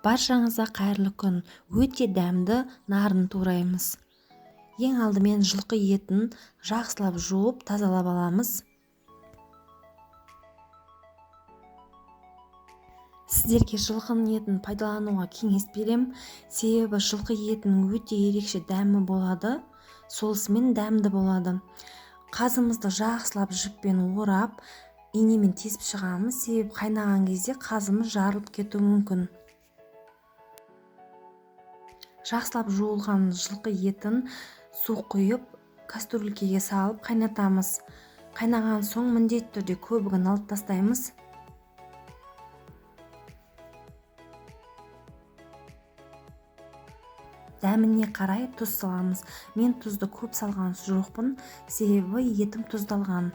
Баршаңызға қайырлы күн. Өте дәмді нарын тураймыз. Ең алдымен жылқы етін жақсылап жуып тазалап аламыз. Сіздерге жылқының етін пайдалануға кеңес берем, себебі жылқы етінің өте ерекше дәмі болады, солысымен дәмді болады. Қазымызды жақсылап жіппен орап, инемен тесіп шығамыз, себебі қайнаған кезде қазымыз жарылып кетуі мүмкін. Жақсылап жуылған жылқы етін су құйып, кастрюлькеге салып қайнатамыз. Қайнаған соң міндетті түрде көбігін алып тастаймыз. Дәміне қарай тұз саламыз. Мен тұзды көп салған жоқпын, себебі етім тұздалған.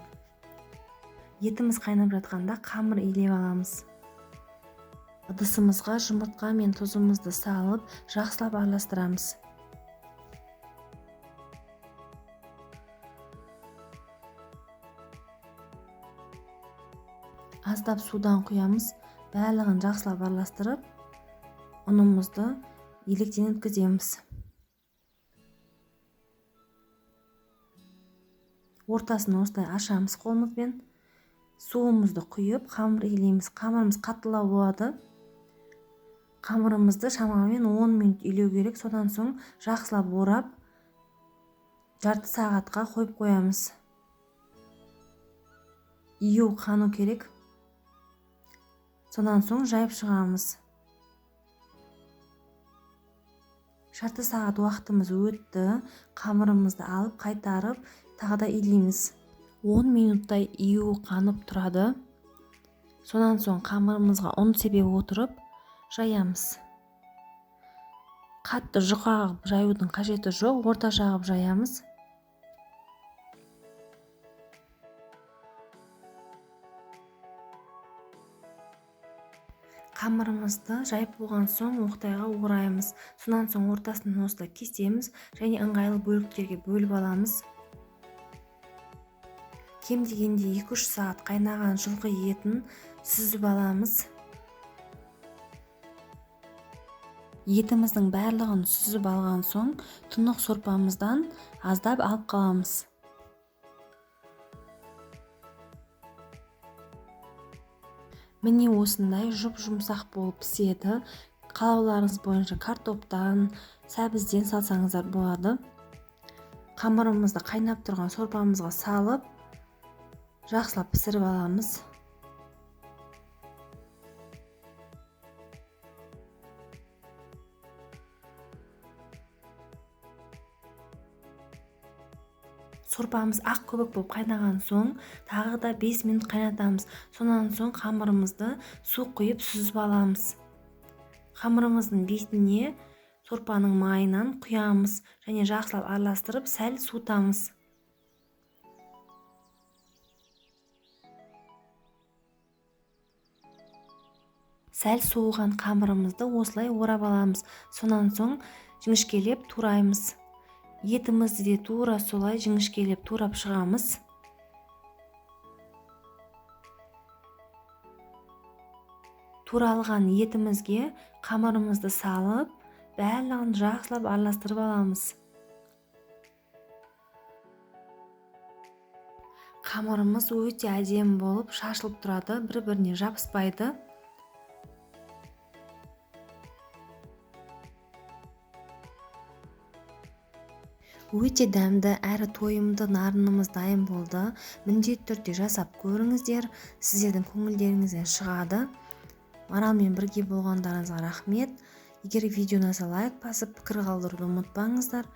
Етіміз қайнап жатқанда қамыр илеп аламыз. Ыдысымызға жұмыртқа мен тұзымызды салып, жақсылап араластырамыз. Аздап судан құямыз, барлығын жақсылап араластырып, ұнымызды електен өткіземіз. Ортасын осылай ашамыз қолымызбен. Суымызды құйып, қамыр илейміз. Қамырымыз қатылау болады. Қамырымызды шамамен 10 минут илеу керек. Содан соң жақсылап орап, жарты сағатқа қойып қоямыз. Ию қану керек. Содан соң жайып шығамыз. Жарты сағат уақытымыз өтті. Қамырымызды алып, қайтарып, тағы да илейміз. 10 минуттай ию қанып тұрады. Содан соң қамырымызға ұн себе отырып, жаямыз. Қатты жұқа қылып жаюдың қажеті жоқ, орташа қылып жаямыз. Қамырымызды жайып болған соң оқтайға ораймыз. Сонан соң ортасынан осылай кесеміз және ыңғайлы бөліктерге бөліп аламыз. Кем дегенде 2-3 сағат қайнаған жылқы етін сүзіп аламыз. Етіміздің барлығын сүзіп алған соң тұнық сорпамыздан аздап алып қаламыз. Міне осындай жұп-жұмсақ болып піседі. Қалауларыңыз бойынша картоптан, сәбізден салсаңыздар болады. Қамырымызды қайнап тұрған сорпамызға салып, жақсылап пісіріп аламыз. Сорпамыз ақ көбік болып қайнаған соң, тағы да 5 минут қайнатамыз. Сонан соң қамырымызды су құйып сүзіп аламыз. Қамырымыздың бетіне сорпаның майынан құямыз және жақсылап араластырып, сәл суытамыз. Сәл суыған қамырымызды осылай орап аламыз. Сонан соң жіңішкелеп тураймыз. Етімізді де тура солай жіңішкелеп турап шығамыз. Туралған етімізге қамырымызды салып, барлығын жақсылап араластырып аламыз. Қамырымыз өте әдемі болып шашылып тұрады, бір-біріне жабыспайды. Өте дәмді әрі тойымды нарынымыз дайын болды. Міндетті түрде жасап көріңіздер, сіздердің көңілдеріңізден шығады. Маралмен бірге болғандарыңызға рахмет. Егер видеоны лайк басып, пікір қалдыруды ұмытпаңыздар.